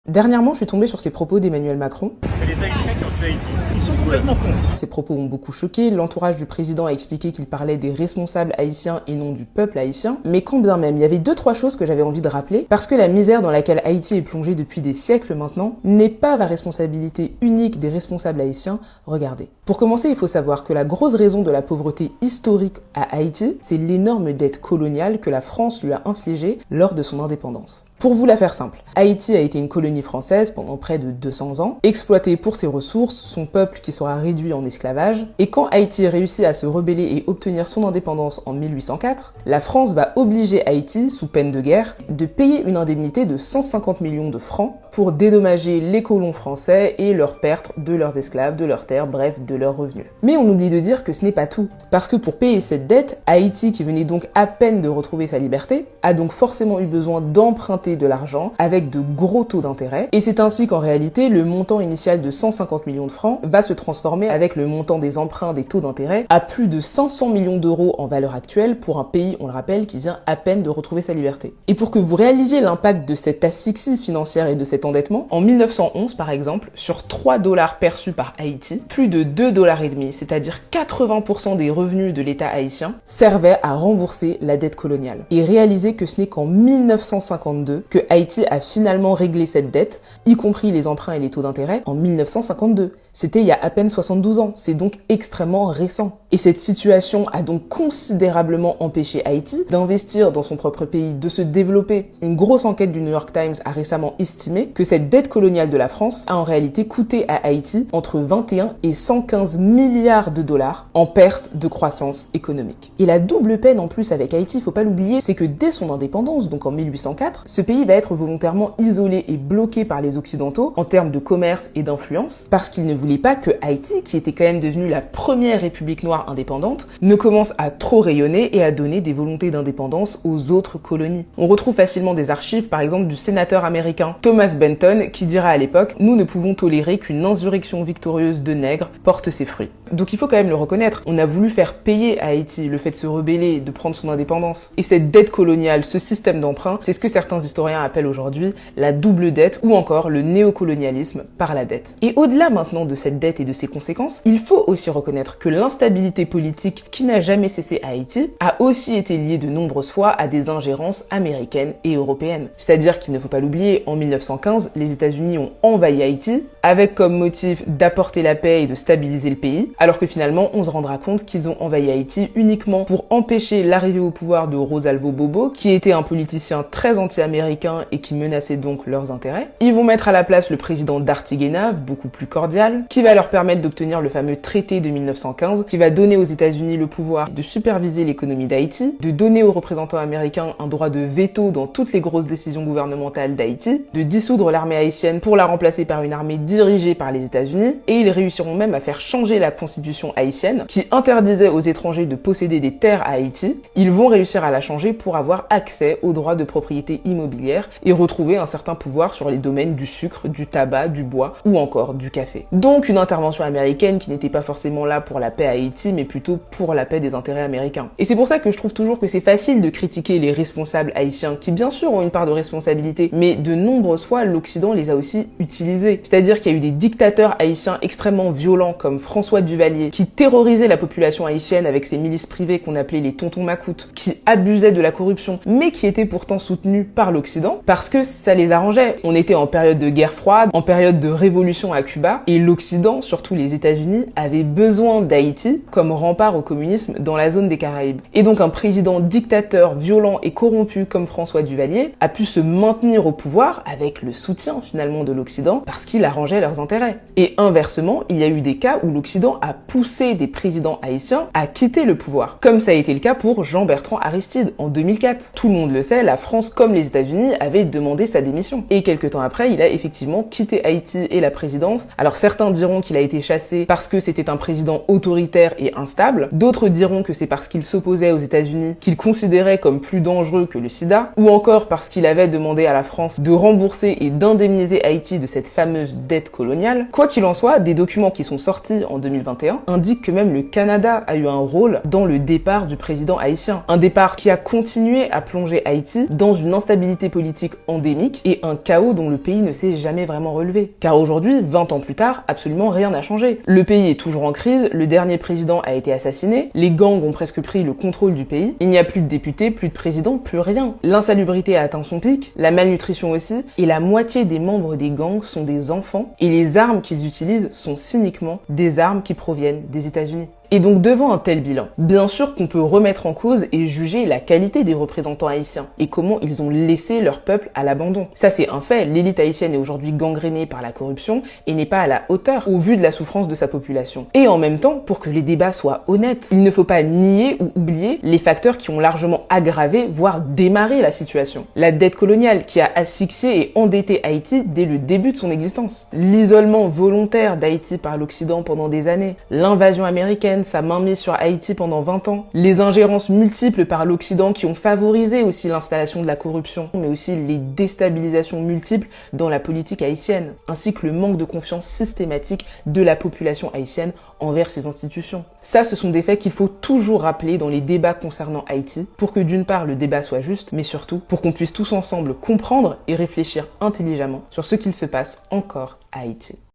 Dernièrement, je suis tombée sur ces propos d'Emmanuel Macron. C'est les Haïtiens qui ont tué Haïti. Ils sont complètement cons. Ces propos ont beaucoup choqué. L'entourage du président a expliqué qu'il parlait des responsables haïtiens et non du peuple haïtien. Mais quand bien même, il y avait 2-3 choses que j'avais envie de rappeler, parce que la misère dans laquelle Haïti est plongée depuis des siècles maintenant n'est pas la responsabilité unique des responsables haïtiens. Regardez. Pour commencer, il faut savoir que la grosse raison de la pauvreté historique à Haïti, c'est l'énorme dette coloniale que la France lui a infligée lors de son indépendance. Pour vous la faire simple, Haïti a été une colonie française pendant près de 200 ans, exploitée pour ses ressources, son peuple qui sera réduit en esclavage, et quand Haïti réussit à se rebeller et obtenir son indépendance en 1804, la France va obliger Haïti, sous peine de guerre, de payer une indemnité de 150 millions de francs pour dédommager les colons français et leur perte de leurs esclaves, de leurs terres, bref, de leurs revenus. Mais on oublie de dire que ce n'est pas tout, parce que pour payer cette dette, Haïti, qui venait donc à peine de retrouver sa liberté, a donc forcément eu besoin d'emprunter de l'argent avec de gros taux d'intérêt, et c'est ainsi qu'en réalité le montant initial de 150 millions de francs va se transformer avec le montant des emprunts des taux d'intérêt à plus de 500 millions d'euros en valeur actuelle pour un pays, on le rappelle, qui vient à peine de retrouver sa liberté. Et pour que vous réalisiez l'impact de cette asphyxie financière et de cet endettement, en 1911 par exemple, sur 3 $ perçus par Haïti, plus de 2,5 $, c'est-à-dire 80% des revenus de l'État haïtien, servaient à rembourser la dette coloniale. Et réalisez que ce n'est qu'en 1952 que Haïti a finalement réglé cette dette, y compris les emprunts et les taux d'intérêt, en 1952. C'était il y a à peine 72 ans, c'est donc extrêmement récent. Et cette situation a donc considérablement empêché Haïti d'investir dans son propre pays, de se développer. Une grosse enquête du New York Times a récemment estimé que cette dette coloniale de la France a en réalité coûté à Haïti entre 21 et 115 milliards de dollars en perte de croissance économique. Et la double peine en plus avec Haïti, faut pas l'oublier, c'est que dès son indépendance, donc en 1804, ce pays va être volontairement isolé et bloqué par les Occidentaux en termes de commerce et d'influence, parce qu'il ne voulait pas que Haïti, qui était quand même devenue la première république noire indépendante, ne commence à trop rayonner et à donner des volontés d'indépendance aux autres colonies. On retrouve facilement des archives, par exemple, du sénateur américain Thomas Benton, qui dira à l'époque « Nous ne pouvons tolérer qu'une insurrection victorieuse de nègres porte ses fruits ». Donc il faut quand même le reconnaître, on a voulu faire payer à Haïti le fait de se rebeller, de prendre son indépendance. Et cette dette coloniale, ce système d'emprunt, c'est ce que certains historiens appellent aujourd'hui la double dette ou encore le néocolonialisme par la dette. Et au-delà maintenant de cette dette et de ses conséquences, il faut aussi reconnaître que l'instabilité politique qui n'a jamais cessé à Haïti a aussi été liée de nombreuses fois à des ingérences américaines et européennes. C'est-à-dire qu'il ne faut pas l'oublier, en 1915, les États-Unis ont envahi Haïti avec comme motif d'apporter la paix et de stabiliser le pays, alors que finalement on se rendra compte qu'ils ont envahi Haïti uniquement pour empêcher l'arrivée au pouvoir de Rosalvo Bobo, qui était un politicien très anti-américain et qui menaçait donc leurs intérêts. Ils vont mettre à la place le président d'Artiguena, beaucoup plus cordial, qui va leur permettre d'obtenir le fameux traité de 1915, qui va donner aux États-Unis le pouvoir de superviser l'économie d'Haïti, de donner aux représentants américains un droit de veto dans toutes les grosses décisions gouvernementales d'Haïti, de dissoudre l'armée haïtienne pour la remplacer par une armée dirigée par les États-Unis, et ils réussiront même à faire changer la constitution haïtienne, qui interdisait aux étrangers de posséder des terres à Haïti. Ils vont réussir à la changer pour avoir accès aux droits de propriété immobilière et retrouver un certain pouvoir sur les domaines du sucre, du tabac, du bois ou encore du café. Donc une intervention américaine qui n'était pas forcément là pour la paix à Haïti, mais plutôt pour la paix des intérêts américains. Et c'est pour ça que je trouve toujours que c'est facile de critiquer les responsables haïtiens, qui bien sûr ont une part de responsabilité, mais de nombreuses fois l'Occident les a aussi utilisés. C'est-à-dire qu'il y a eu des dictateurs haïtiens extrêmement violents comme François Duvalier, qui terrorisait la population haïtienne avec ses milices privées qu'on appelait les tontons macoutes, qui abusaient de la corruption, mais qui étaient pourtant soutenus par l'Occident, parce que ça les arrangeait. On était en période de guerre froide, en période de révolution à Cuba, et l'Occident, surtout les États-Unis, avait besoin d'Haïti comme rempart au communisme dans la zone des Caraïbes. Et donc un président dictateur, violent et corrompu comme François Duvalier a pu se maintenir au pouvoir avec le soutien finalement de l'Occident, parce qu'il arrangeait leurs intérêts. Et inversement, il y a eu des cas où l'Occident a poussé des présidents haïtiens à quitter le pouvoir, comme ça a été le cas pour Jean-Bertrand Aristide en 2004. Tout le monde le sait, la France comme les États-Unis avaient demandé sa démission. Et quelques temps après, il a effectivement quitté Haïti et la présidence. Alors certains diront qu'il a été chassé parce que c'était un président autoritaire et est instable. D'autres diront que c'est parce qu'il s'opposait aux États-Unis qu'il considérait comme plus dangereux que le sida, ou encore parce qu'il avait demandé à la France de rembourser et d'indemniser Haïti de cette fameuse dette coloniale. Quoi qu'il en soit, des documents qui sont sortis en 2021 indiquent que même le Canada a eu un rôle dans le départ du président haïtien. Un départ qui a continué à plonger Haïti dans une instabilité politique endémique et un chaos dont le pays ne s'est jamais vraiment relevé. Car aujourd'hui, 20 ans plus tard, absolument rien n'a changé. Le pays est toujours en crise, le dernier président a été assassiné, les gangs ont presque pris le contrôle du pays, il n'y a plus de députés, plus de présidents, plus rien. L'insalubrité a atteint son pic, la malnutrition aussi, et la moitié des membres des gangs sont des enfants, et les armes qu'ils utilisent sont cyniquement des armes qui proviennent des États-Unis. Et donc devant un tel bilan, bien sûr qu'on peut remettre en cause et juger la qualité des représentants haïtiens et comment ils ont laissé leur peuple à l'abandon. Ça c'est un fait, l'élite haïtienne est aujourd'hui gangrénée par la corruption et n'est pas à la hauteur au vu de la souffrance de sa population. Et en même temps, pour que les débats soient honnêtes, il ne faut pas nier ou oublier les facteurs qui ont largement aggravé, voire démarré la situation. La dette coloniale qui a asphyxié et endetté Haïti dès le début de son existence. L'isolement volontaire d'Haïti par l'Occident pendant des années. L'invasion américaine, sa mainmise sur Haïti pendant 20 ans, les ingérences multiples par l'Occident qui ont favorisé aussi l'installation de la corruption, mais aussi les déstabilisations multiples dans la politique haïtienne, ainsi que le manque de confiance systématique de la population haïtienne envers ses institutions. Ça, ce sont des faits qu'il faut toujours rappeler dans les débats concernant Haïti, pour que d'une part le débat soit juste, mais surtout pour qu'on puisse tous ensemble comprendre et réfléchir intelligemment sur ce qu'il se passe encore à Haïti.